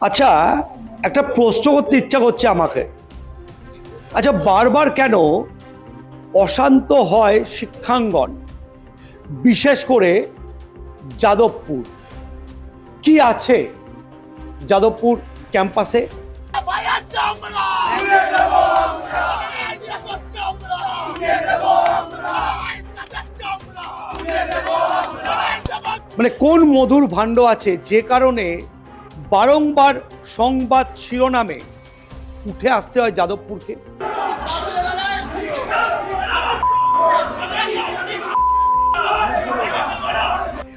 আচ্ছা, একটা প্রশ্ন করতে ইচ্ছা করছে আমাকে। আচ্ছা, বারবার কেন অশান্ত হয় শিক্ষাঙ্গন, বিশেষ করে যাদবপুর? কি আছে যাদবপুর ক্যাম্পাসে? মানে কোন মধুর ভাণ্ড আছে যে কারণে বারংবার সংবাদ শিরোনামে উঠে আসতে হয় যাদবপুরকে?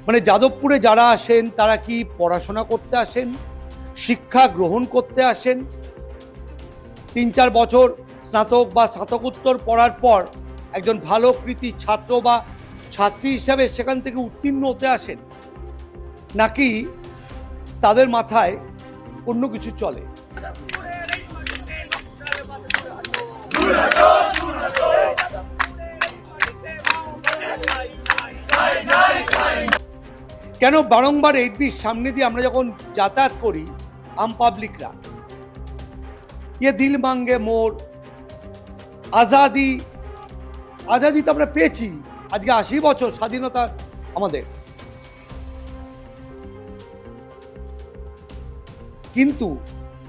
মানে যাদবপুরে যারা আসেন তারা কি পড়াশোনা করতে আসেন, শিক্ষা গ্রহণ করতে আসেন, ৩-৪ বছর স্নাতক বা স্নাতকোত্তর পড়ার পর একজন ভালো কৃতী ছাত্র বা ছাত্রী হিসাবে সেখান থেকে উত্তীর্ণ হতে আসেন, নাকি তাদের মাথায় অন্য কিছু চলে? কেন বারংবার এইচবির সামনে দিয়ে আমরা যখন যাতায়াত করি আম পাবলিকরা, ইয়ে দিল মাঙ্গে মোর, আজাদি, আজাদি তো আমরা পেয়েছি, আজকে ৮০ বছর স্বাধীনতা আমাদের, কিন্তু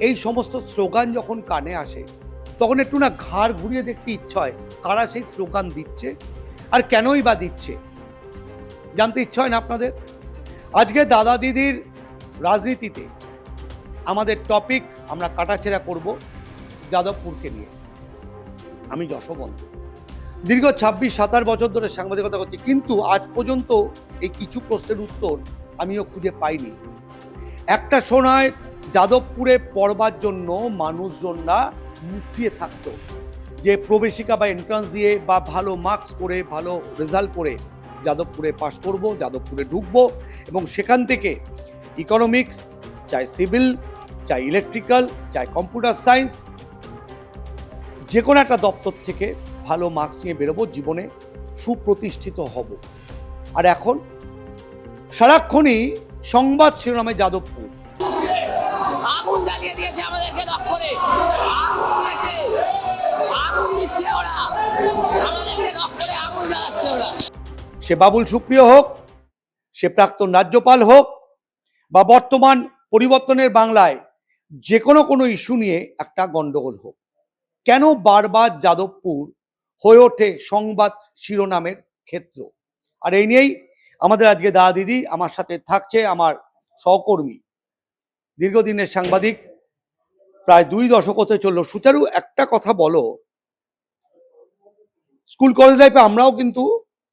এই সমস্ত স্লোগান যখন কানে আসে তখন একটু না ঘাড় ঘুরিয়ে দেখতে ইচ্ছা হয় কারা সেই স্লোগান দিচ্ছে আর কেনই বা দিচ্ছে, জানতে ইচ্ছা হয় না আপনাদের? আজকে দাদা দিদির রাজনীতিতে আমাদের টপিক আমরা কাটাছেড়া করব যাদবপুরকে নিয়ে। আমি যশবন্ত, দীর্ঘ ২৬-২৭ বছর ধরে সাংবাদিকতা করছি, কিন্তু আজ পর্যন্ত এই কিছু প্রশ্নের উত্তর আমিও খুঁজে পাইনি। একটা সময় যাদবপুরে পড়বার জন্য মানুষজনরা মুখিয়ে থাকতো যে প্রবেশিকা বা এন্ট্রান্স দিয়ে বা ভালো মার্কস করে, ভালো রেজাল্ট করে যাদবপুরে পাশ করব, যাদবপুরে ঢুকবো এবং সেখান থেকে ইকোনমিক্স, চাই সিভিল, চাই ইলেকট্রিক্যাল, চাই কম্পিউটার সায়েন্স, যে কোনো একটা দপ্তর থেকে ভালো মার্কস নিয়ে বেরোবো, জীবনে সুপ্রতিষ্ঠিত হব। আর এখন সারাক্ষণই সংবাদ শিরোনামে যাদবপুর। আগুন জ্বালিয়ে দিয়েছে আমাদেরকে দপ্তরে, আগুন দিয়েছে, আগুন দিচ্ছে ওরা, আমাদেরকে দপ্তরে আগুন জ্বালাচ্ছে ওরা। সে বাবুল সুপ্রিয় হোক, সে প্রাক্তন রাজ্যপাল হোক, বা বর্তমান পরিবর্তনের বাংলায় যে কোনো ইস্যু নিয়ে একটা গন্ডগোল হোক, কেন বারবার যাদবপুর হয়ে ওঠে সংবাদ শিরোনামের ক্ষেত্র? আর এই নিয়েই আমাদের আজকে দাদা দিদি আমার সাথে থাকছে, আমার সহকর্মী, দীর্ঘদিনের সাংবাদিক, প্রায় ২ দশক হতে চললো। সুচারু, একটা কথা বলো, স্কুল কলেজ লাইফে আমরাও কিন্তু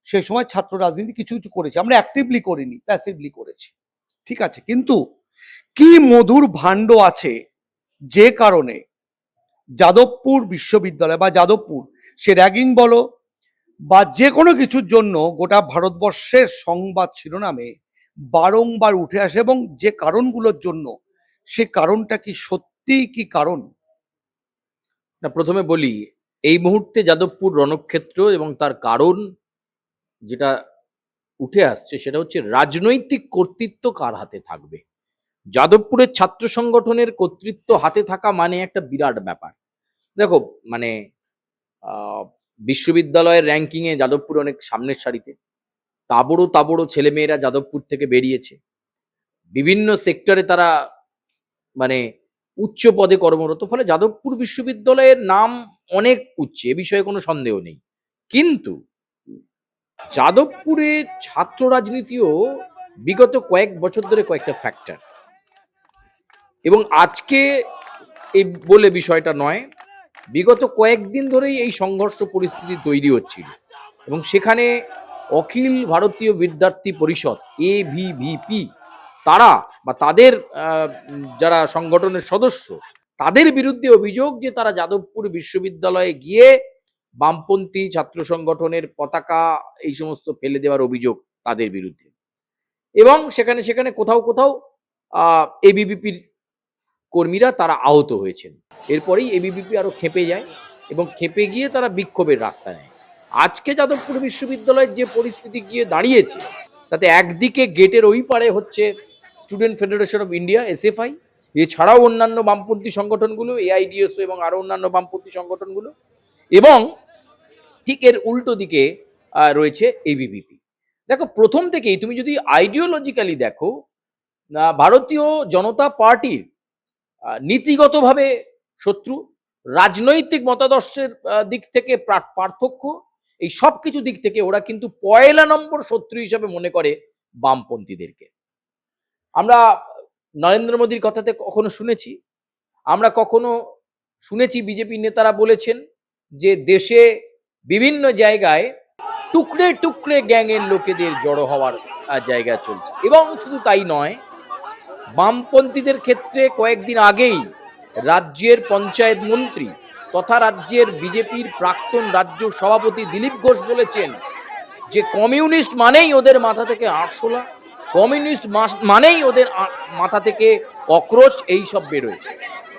সেই সময় ছাত্র রাজনীতি কিছু কিছু করেছি, আমরা অ্যাক্টিভলি করিনি, প্যাসিভলি করেছি, ঠিক আছে, কিন্তু কি মধুর ভাণ্ড আছে যে কারণে যাদবপুর বিশ্ববিদ্যালয় বা যাদবপুর, সে র্যাগিং বলো বা যে কোনো কিছুর জন্য গোটা ভারতবর্ষের সংবাদ শিরোনামে বারংবার উঠে আসে, এবং যে কারণগুলোর জন্য, সে কারণটা কি সত্যিই কি কারণ? না, প্রথমে বলি, এই মুহূর্তে যাদবপুর রণক্ষেত্র এবং তার কারণ যেটা উঠে আসছে সেটা হচ্ছে রাজনৈতিক কর্তৃত্ব কার হাতে থাকবে। যাদবপুরের ছাত্র সংগঠনের কর্তৃত্ব হাতে থাকা মানে একটা বিরাট ব্যাপার। দেখো, মানে বিশ্ববিদ্যালয়ের র্যাঙ্কিংয়ে যাদবপুর অনেক সামনের সারিতে। তাবড়ো তাবড়ো ছেলেমেয়েরা যাদবপুর থেকে বেরিয়েছে, বিভিন্ন সেক্টরে তারা মানে উচ্চ পদে কর্মরত, ফলে যাদবপুর বিশ্ববিদ্যালয়ের নাম অনেক উচ্চ, এ বিষয়ে কোনো সন্দেহ নেই। কিন্তু যাদবপুরে ছাত্র রাজনীতিও বিগত কয়েক বছর ধরে কয়েকটা ফ্যাক্টর, এবং আজকে এই বলে বিষয়টা নয়, বিগত কয়েকদিন ধরেই এই সংঘর্ষ পরিস্থিতি তৈরি হচ্ছিল, এবং সেখানে অখিল ভারতীয় বিদ্যার্থী পরিষদ ABVP তারা বা তাদের যারা সংগঠনের সদস্য, তাদের বিরুদ্ধে অভিযোগ যে তারা যাদবপুর বিশ্ববিদ্যালয়ে গিয়ে বামপন্থী ছাত্র সংগঠনের পতাকা এই সমস্ত ফেলে দেওয়ার অভিযোগ তাদের বিরুদ্ধে, এবং সেখানে সেখানে কোথাও কোথাও ABVPর কর্মীরা তারা আহত হয়েছেন। এরপরেই ABVP আরো খেপে যায় এবং খেপে গিয়ে তারা বিক্ষোভের রাস্তা নেয়। আজকে যাদবপুর বিশ্ববিদ্যালয়ের যে পরিস্থিতি গিয়ে দাঁড়িয়েছে, তাতে একদিকে গেটের ওই পারে হচ্ছে student federation of India SFI, এছাড়াও অন্যান্য বামপন্থী সংগঠনগুলো, এআইডিএসও এবং আরো অন্যান্য বামপন্থী সংগঠনগুলো, এবং ঠিক এর উল্টো দিকে রয়েছে এবিভিপি। দেখো, প্রথম থেকেই তুমি যদি আইডিওলজিক্যালি দেখো, ভারতীয় জনতা পার্টির নীতিগতভাবে শত্রু, রাজনৈতিক মতাদর্শের দিক থেকে পার্থক্য, এই সব কিছু দিক থেকে ওরা কিন্তু পয়লা নম্বর শত্রু হিসেবে মনে করে বামপন্থীদেরকে। আমরা নরেন্দ্র মোদীর কথাতে কখনো শুনেছি, আমরা কখনো শুনেছি বিজেপি নেতারা বলেছেন যে দেশে বিভিন্ন জায়গায় টুকরে টুকরে গ্যাংয়ের লোকেদের জড়ো হওয়ার জায়গা চলছে। এবং শুধু তাই নয়, বামপন্থীদের ক্ষেত্রে কয়েকদিন আগেই রাজ্যের পঞ্চায়েত মন্ত্রী তথা রাজ্যের বিজেপির প্রাক্তন রাজ্য সভাপতি দিলীপ ঘোষ বলেছেন যে কমিউনিস্ট মানেই ওদের মাথা থেকে আরশোলা, কমিউনিস্ট মানেই ওদের মাথা থেকে ককরোচ, এই সব বেরোয়।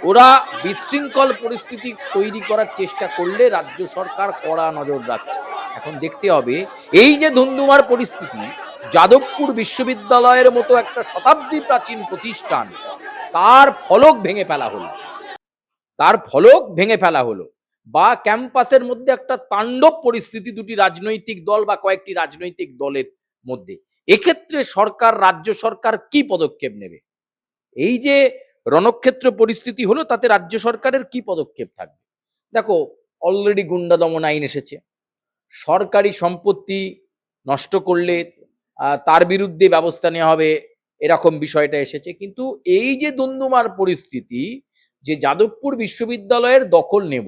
ওরা বিশৃঙ্খল পরিস্থিতি তৈরি করার চেষ্টা করলে রাজ্য সরকার কড়া নজর রাখছে। এখন দেখতে হবে এই যে ধুন্ধুমার পরিস্থিতি, যাদবপুর বিশ্ববিদ্যালয়ের মতো একটা শতাব্দী প্রাচীন প্রতিষ্ঠান, তার ফলক ভেঙে ফেলা হলো, বা ক্যাম্পাসের মধ্যে একটা তাণ্ডব পরিস্থিতি দুটি রাজনৈতিক দল বা কয়েকটি রাজনৈতিক দলের মধ্যে। এক্ষেত্রে সরকার, রাজ্য সরকার কি পদক্ষেপ নেবে? এই যে রণক্ষেত্র পরিস্থিতি হলো, তাতে রাজ্য সরকারের কি পদক্ষেপ থাকবে? দেখো, অলরেডি গুন্ডা দমন আইন এসেছে, সরকারি সম্পত্তি নষ্ট করলে তার বিরুদ্ধে ব্যবস্থা নেওয়া হবে, এরকম বিষয়টা এসেছে। কিন্তু এই যে দুন্দুমার পরিস্থিতি, যে যাদবপুর বিশ্ববিদ্যালয়ের দখল নেব,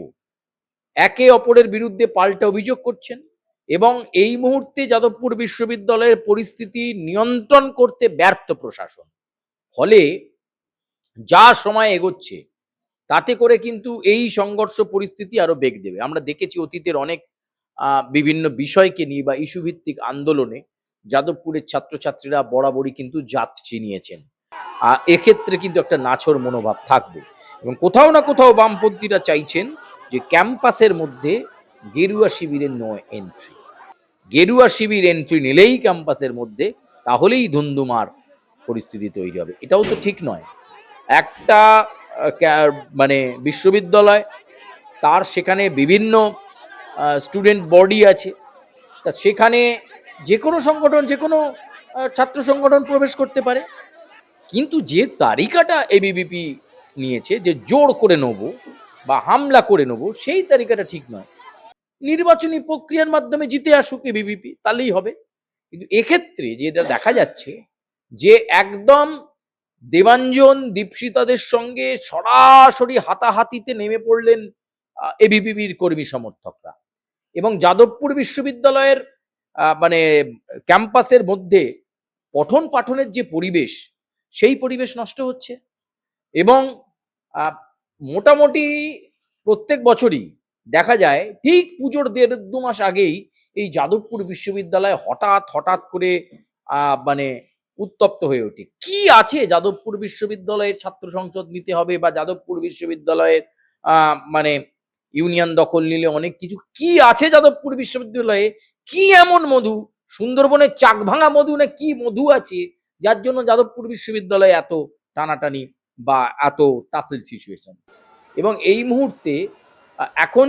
একে অপরের বিরুদ্ধে পাল্টা অভিযোগ করছেন, এবং এই মুহূর্তে যাদবপুর বিশ্ববিদ্যালয়ের পরিস্থিতি নিয়ন্ত্রণ করতে ব্যর্থ প্রশাসন। ফলে যা সময় এগোচ্ছে তাতে করে কিন্তু এই সংঘর্ষ পরিস্থিতি আরো বেগ দেবে। আমরা দেখেছি অতীতের অনেক বিভিন্ন বিষয়কে নিয়ে বা ইস্যু ভিত্তিক আন্দোলনে যাদবপুরের ছাত্রছাত্রীরা বরাবরই কিন্তু জাত চিনিয়েছেন। এক্ষেত্রে কিন্তু একটা নাছোড় মনোভাব থাকবে, এবং কোথাও না কোথাও বামপন্থীরা চাইছেন যে ক্যাম্পাসের মধ্যে গেরুয়া শিবিরের নো এন্ট্রি। গেরুয়া শিবির এন্ট্রি নিলেই ক্যাম্পাসের মধ্যে, তাহলেই ধুন্ধুমার পরিস্থিতি তৈরি হবে। এটাও তো ঠিক নয়। একটা মানে বিশ্ববিদ্যালয়, তার সেখানে বিভিন্ন স্টুডেন্ট বডি আছে, তা সেখানে যে কোনো সংগঠন, যে কোনো ছাত্র সংগঠন প্রবেশ করতে পারে। কিন্তু যে তালিকাটা এবিভিপি নিয়েছে, যে জোর করে নেব বা হামলা করে নেব, সেই তালিকাটা ঠিক নয়। নির্বাচনী প্রক্রিয়ার মাধ্যমে জিতে আসুক এবিভিপি, তাহলেই হবে। কিন্তু এক্ষেত্রে যেটা দেখা যাচ্ছে, যে একদম দেবাঞ্জন, দীপশিতাদের সঙ্গে সরাসরি হাতাহাতিতে নেমে পড়লেন এবিভিপির কর্মী সমর্থকরা, এবং যাদবপুর বিশ্ববিদ্যালয়ের মানে ক্যাম্পাসের মধ্যে পঠন পাঠনের যে পরিবেশ, সেই পরিবেশ নষ্ট হচ্ছে। এবং মোটামুটি প্রত্যেক বছরই দেখা যায় ঠিক পুজোর 1.5-2 মাস আগেই এই যাদবপুর বিশ্ববিদ্যালয় হঠাৎ করে মানে উত্তপ্ত হয়ে ওঠে। কি আছে যাদবপুর বিশ্ববিদ্যালয়ের ছাত্র সংসদ নিতে হবে, বা যাদবপুর বিশ্ববিদ্যালয়ের মানে ইউনিয়ন দখল নিলে অনেক কিছু, কি আছে যাদবপুর বিশ্ববিদ্যালয়ে? কি এমন মধু, সুন্দরবনের চাক ভাঙা মধু না কি মধু আছে, যার জন্য যাদবপুর বিশ্ববিদ্যালয়ে এত টানাটানি বা এত টাসেল সিচুয়েশনস? এবং এই মুহূর্তে এখন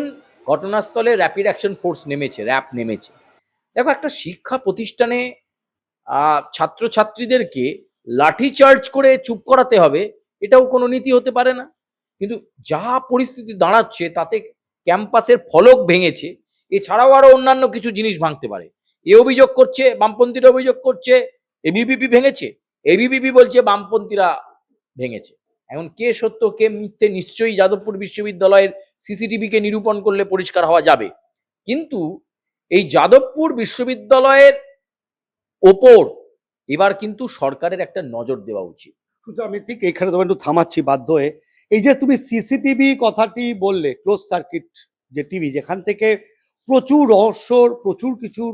ঘটনাস্থলে র্যাপিড অ্যাকশন ফোর্স নেমেছে, র্যাব নেমেছে। দেখো, একটা শিক্ষা প্রতিষ্ঠানে ছাত্রছাত্রীদেরকে লাঠিচার্জ করে চুপ করাতে হবে, এটাও কোনো নীতি হতে পারে না। কিন্তু যা পরিস্থিতি দাঁড়াচ্ছে, তাতে ক্যাম্পাসের ফলক ভেঙেছে, এছাড়াও আরো অন্যান্য কিছু জিনিস ভাঙতে পারে। এ অভিযোগ করছে, বামপন্থীরা অভিযোগ করছে এবিভিপি ভেঙেছে, এবিভিপি বলছে বামপন্থীরা ভেঙেছে। এখন কে সত্য কে মিথ্যে নিশ্চয়ই যাদবপুর বিশ্ববিদ্যালয়ের সিসিটিভিকে নিরূপণ করলে পরিষ্কার হওয়া যাবে। কিন্তু এই যাদবপুর বিশ্ববিদ্যালয়ের ওপর এবার কিন্তু সরকারের একটা নজর দেওয়া উচিত। শুধু আমি ঠিক এখানে তোমার একটু থামাচ্ছি বাধ্য হয়ে। এই যে তুমি সিসিটিভি কথাটি বললে, ক্লোজ সার্কিট যে টিভি, যেখান থেকে প্রচুর রহস্যর, প্রচুর কিছুর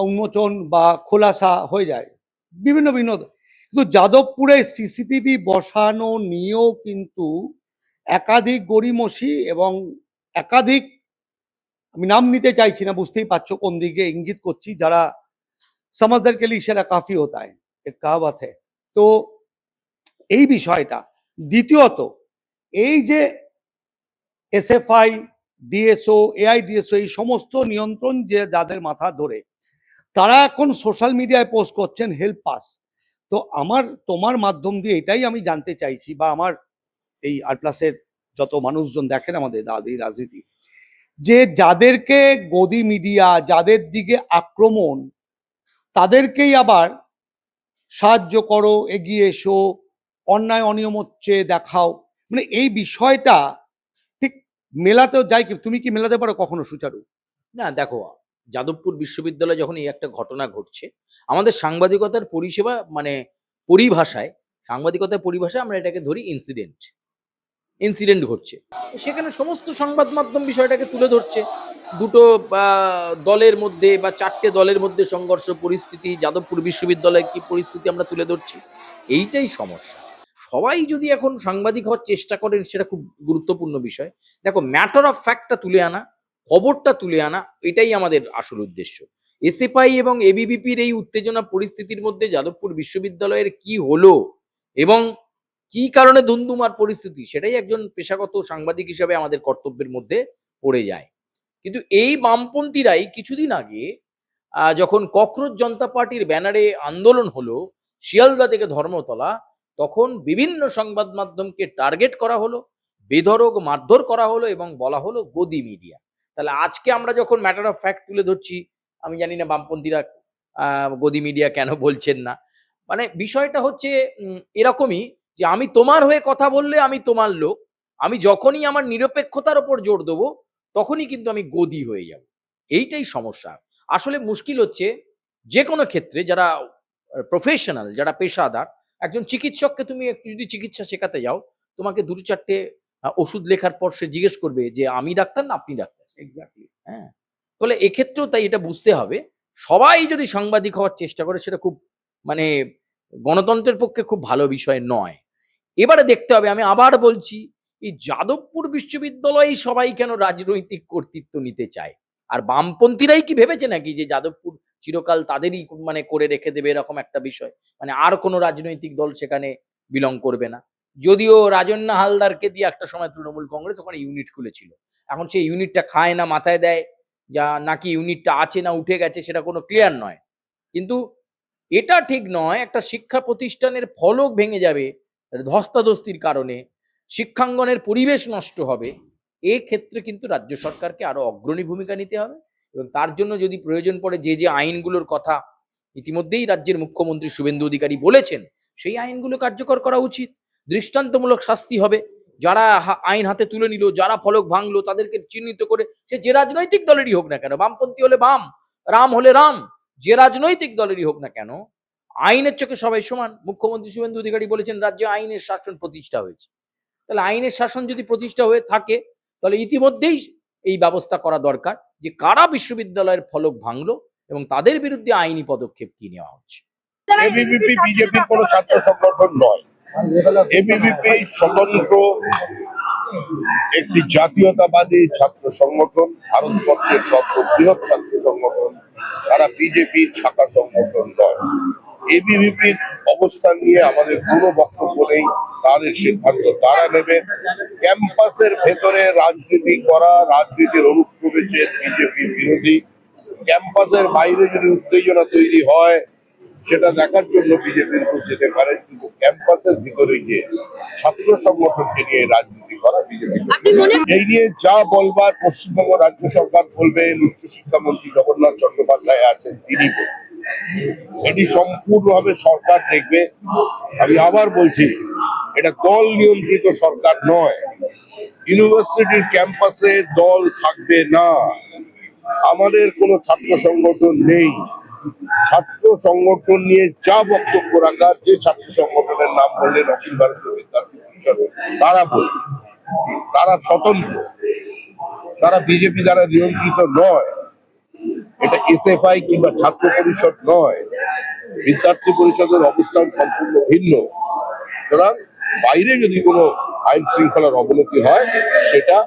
উন্মোচন বা খোলাসা হয়ে যায় বিভিন্ন কিন্তু যাদবপুরে সিসিটিভি বসানো নিয়েও কিন্তু একাধিক গড়িমসি এবং একাধিক, আমি নাম নিতে চাইছি না, বুঝতেই পারছো কোন দিকে ইঙ্গিত করছি, যারা समझदार के लिए इशारा काफी होता है, एक कहावत है। तो এই বিষয়টা দ্বিতীয়ত, এই যে এসএফআই, ডিএসও, এআইডিএসও, এই সমস্ত নিয়ন্ত্রণ যে যাদের মাথা ধরে, তারা এখন সোশ্যাল মিডিয়ায় পোস্ট করছেন হেল্প পাস। তো আমার তোমার মাধ্যম দিয়ে এটাই আমি জানতে চাইছি, বা আমার এই আর প্লাসের যত মানুষজন দেখেন আমাদের দাদি রাজনীতি, যে যাদেরকে গদি মিডিয়া, যাদের দিকে আক্রমণ, তাদেরকেই আবার সাহায্য করো, এগিয়ে এসো, অন্যায় অনিয়ম হচ্ছে দেখাও, মানে এই বিষয়টা ঠিক মেলাতেও যাই কি? তুমি কি মেলাতে পারো কখনো সুচারু? না দেখো, যাদবপুর বিশ্ববিদ্যালয়ে যখন এই একটা ঘটনা ঘটছে, আমাদের সাংবাদিকতার পরিষেবা মানে পরিভাষায়, সাংবাদিকতার পরিভাষায় আমরা এটাকে ধরি ইনসিডেন্ট ঘটছে। সেখানে সমস্ত সংবাদ মাধ্যম বিষয়টাকে তুলে ধরছে। দুটো দলের মধ্যে বা 4টে দলের মধ্যে সংঘর্ষ পরিস্থিতি, যাদবপুর বিশ্ববিদ্যালয়ে কি পরিস্থিতি আমরা তুলে ধরছি। এইটাই সমস্যা। সবাই যদি এখন সাংবাদিক হওয়ার চেষ্টা করেন, সেটা খুব গুরুত্বপূর্ণ বিষয়। দেখো, ম্যাটার অফ ফ্যাক্টটা তুলে আনা, খবরটা তুলে আনা, এটাই আমাদের আসল উদ্দেশ্য। এসএফআই এবং এবিভিপির এই উত্তেজনা পরিস্থিতির মধ্যে যাদবপুর বিশ্ববিদ্যালয়ের কি হলো এবং কি কারণে ধুন্ধুমার পরিস্থিতি, সেটাই একজন পেশাগত সাংবাদিক হিসেবে আমাদের কর্তব্যের মধ্যে পড়ে যায়। কিন্তু এই বামপন্থীরাই কিছুদিন আগে যখন ককরোচ জনতা পার্টির ব্যানারে আন্দোলন হলো শিয়ালদা থেকে ধর্মতলা, তখন বিভিন্ন সংবাদ মাধ্যমকে টার্গেট করা হলো, বেধড়ক মারধর করা হলো এবং বলা হলো গদি মিডিয়া। তাহলে আজকে আমরা যখন ম্যাটার অফ ফ্যাক্ট তুলে ধরছি, আমি জানি না বামপন্থীরা গদি মিডিয়া কেন বলছেন না। মানে বিষয়টা হচ্ছে এরকমই, যে আমি তোমার হয়ে কথা বললে আমি তোমার লোক, আমি যখনই আমার নিরপেক্ষতার ওপর জোর দেবো তখনই কিন্তু আমি গদি হয়ে যাব। এইটাই সমস্যা। আসলে মুশকিল হচ্ছে যে কোনো ক্ষেত্রে যারা প্রফেশনাল, যারা পেশাদার, একজন চিকিৎসককে তুমি একটু যদি চিকিৎসা শেখাতে যাও, তোমাকে 2-4টে ওষুধ লেখার পর সে জিজ্ঞেস করবে যে আমি ডাক্তার না আপনি ডাক্তার। এক্স্যাক্টলি। হ্যাঁ, ফলে এক্ষেত্রেও তাই এটা বুঝতে হবে, সবাই যদি সাংবাদিক হওয়ার চেষ্টা করে সেটা খুব মানে গণতন্ত্রের পক্ষে খুব ভালো বিষয় নয়। এবারে দেখতে হবে, আমি আবার বলছি, এই যাদবপুর বিশ্ববিদ্যালয়ে সবাই কেন রাজনৈতিক কর্তৃত্ব নিতে চায়? আর বামপন্থীরাই কি ভেবেছে নাকি যে যাদবপুর চিরকাল তাদেরই মানে করে রেখে দেবে এরকম একটা বিষয়? মানে আর কোনো রাজনৈতিক দল সেখানে বিলং করবে না। যদিও রাজন্না হালদারকে দিয়ে একটা সময় তৃণমূল কংগ্রেস ওখানে ইউনিট খুলেছিল। এখন সেই ইউনিটটা খায় না মাথায় দেয়, যা নাকি ইউনিটটা আছে না উঠে গেছে সেটা কোনো ক্লিয়ার নয়। কিন্তু এটা ঠিক নয়, একটা শিক্ষা প্রতিষ্ঠানের ফলক ভেঙে যাবে ধস্তাধস্তির কারণে, শিক্ষাঙ্গনের পরিবেশ নষ্ট হবে। এক্ষেত্রে কিন্তু রাজ্য সরকারকে আরো অগ্রণী ভূমিকা নিতে হবে এবং তার জন্য যদি প্রয়োজন পড়ে যে আইনগুলোর কথা ইতিমধ্যেই রাজ্যের মুখ্যমন্ত্রী শুভেন্দু অধিকারী বলেছেন, সেই আইনগুলো কার্যকর করা উচিত। দৃষ্টান্তমূলক শাস্তি হবে। যারা আইন হাতে তুলে নিল, যারা ফলক ভাঙলো, তাদেরকে চিহ্নিত করে, সে যে রাজনৈতিক দলেরই হোক না কেন, বামপন্থী হলে বাম, রাম হলে রাম, যে রাজনৈতিক দলেরই হোক না কেন, আইনের চোখে সবাই সমান। মুখ্যমন্ত্রী শুভেন্দু অধিকারী বলেছেন রাজ্যে আইনের শাসন প্রতিষ্ঠা হয়েছে। তাহলে আইনের শাসন যদি প্রতিষ্ঠা হয়ে থাকে, তাহলে ইতিমধ্যেই এই ব্যবস্থা করা দরকার যে কারা বিশ্ববিদ্যালয়ের ফলক ভাঙলো এবং তাদের বিরুদ্ধে আইনি পদক্ষেপ কি নেওয়া হচ্ছে। এবিভিপি বিজেপির কোনো ছাত্র সংগঠন নয়। এবিভিপি স্বতন্ত্র একটি জাতীয়তাবাদী ছাত্র সংগঠন, ভারতবর্ষের সর্ববৃহৎ ছাত্র সংগঠন। তারা বিজেপির শাখা সংগঠন নয়। এবিভিপির অবস্থান নিয়ে আমাদের কোনো বক্তব্য নেই, তাদের সিদ্ধান্ত তারা নেবেন। ক্যাম্পাসের ভেতরে রাজনীতি করা, রাজনীতির অনুপ্রবেশের বিজেপি বিরোধী। ক্যাম্পাসের বাইরে যদি উত্তেজনা তৈরি হয় সেটা দেখার জন্য বিজেপির উপর যেতে পারে, কিন্তু ক্যাম্পাসের ভিতরে গিয়ে ছাত্র সংগঠনকে নিয়ে রাজনীতি করা বিজেপি। এই নিয়ে যা বলবার পশ্চিমবঙ্গ রাজ্য সরকার বলবেন, উচ্চশিক্ষামন্ত্রী জগন্নাথ চট্টোপাধ্যায় আছেন তিনি বলবেন। এটি সম্পূর্ণভাবে সরকার দেখবে। আমি আবার বলছি, এটা দল নিয়ন্ত্রিত সরকার নয়। ইউনিভার্সিটির ক্যাম্পাসে দল থাকবে না। আমাদের কোনো ছাত্র সংগঠন নেই। ছাত্র সংগঠন নিয়ে যা বক্তব্য রাখার, যে ছাত্র সংগঠনের নাম বললেন অখিল ভারতীয় বিদ্যার্থী পরিষদ, তারা বলবে তারা স্বতন্ত্র, তারা বিজেপি দ্বারা নিয়ন্ত্রিত নয়। এটা এসএফআই কিংবা ছাত্র পরিষদ নয়। বিদ্যার্থী পরিষদের অবস্থান সম্পূর্ণ ভিন্ন। সুতরাং বাইরে যদি কোনো আইন শৃঙ্খলার অবনতি হয়, সেটা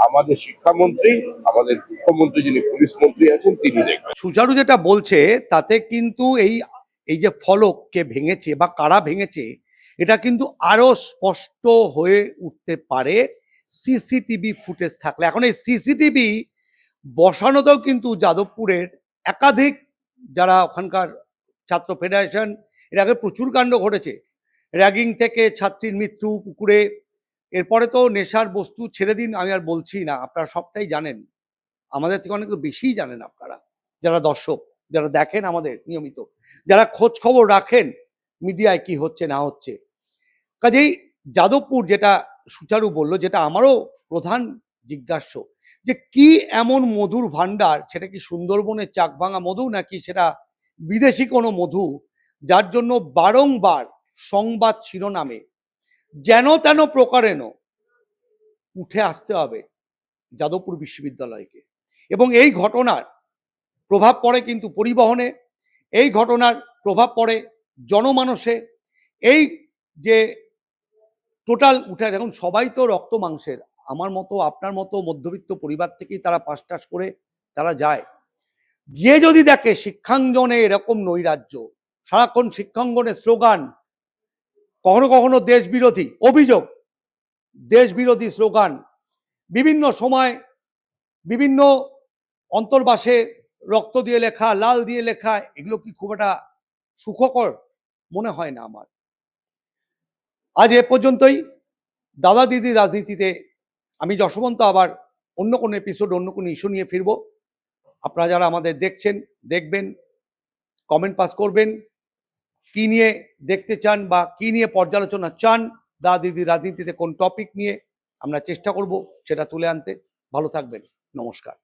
আমাদের শিক্ষামন্ত্রী, আমাদের মুখ্যমন্ত্রী যিনি পুলিশ মন্ত্রী আছেন তিনি দেখবেন। সুচারু যেটা বলছে তাতে কিন্তু এই যে ফলক কে ভেঙেছে বা কারা ভেঙেছে এটা কিন্তু আরো স্পষ্ট হয়ে উঠতে পারে সিসিটিভি ফুটেজ থাকলে। এখন এই সিসিটিভি বসানোতেও কিন্তু যাদবপুরের একাধিক যারা ওখানকার ছাত্র ফেডারেশন, এর আগে প্রচুর কাণ্ড ঘটেছে, র্যাগিং থেকে ছাত্রীর মৃত্যু, পুকুরে, এরপরে তো নেশার বস্তু ছেড়ে দিন, আমি আর বলছি না, আপনারা সবটাই জানেন, আমাদের থেকে অনেক বেশিই জানেন আপনারা, যারা দর্শক, যারা দেখেন আমাদের নিয়মিত, যারা খোঁজ খবর রাখেন মিডিয়ায় কি হচ্ছে না হচ্ছে। কাজেই যাদবপুর যেটা সুচারু বললো, যেটা আমারও প্রধান জিজ্ঞাস্য, যে কি এমন মধুর ভান্ডার, সেটা কি সুন্দরবনের চাক ভাঙা মধু নাকি সেটা বিদেশি কোনো মধু, যার জন্য বারংবার সংবাদ শিরোনামে যেন তেন প্রকারেণ উঠে আসতে হবে যাদবপুর বিশ্ববিদ্যালয়কে। এবং এই ঘটনার প্রভাব পড়ে কিন্তু পরিবহনে, এই ঘটনার প্রভাব পড়ে জনমানসে, এই যে টোটাল উঠে, এখন সবাই তো রক্ত মাংসের, আমার মতো আপনার মতো মধ্যবিত্ত পরিবার থেকেই তারা পাস টাস করে তারা যায়, গিয়ে যদি দেখে শিক্ষাঙ্গনে এরকম নৈরাজ্য, সারাক্ষণ শিক্ষাঙ্গনে স্লোগান, কখনো কখনো দেশ বিরোধী অভিযোগ, দেশ বিরোধী স্লোগান, বিভিন্ন সময় বিভিন্ন অন্তর্বাসে রক্ত দিয়ে লেখা, লাল দিয়ে লেখা, এগুলো কি খুব একটা সুখকর মনে হয় না আমার। আজ এ পর্যন্তই। দাদা দিদি রাজনীতিতে আমি যশবন্ত আবার অন্য কোনো এপিসোড, অন্য কোনো ইস্যু নিয়ে ফিরব। আপনারা যারা আমাদের দেখছেন, দেখবেন, কমেন্ট পাস করবেন, কি নিয়ে দেখতে চান বা কি নিয়ে পর্যালোচনা চান, দাদা দিদি রাজনীতিতে কোন টপিক নিয়ে, আমরা চেষ্টা করব সেটা তুলে আনতে। ভালো থাকবেন, নমস্কার।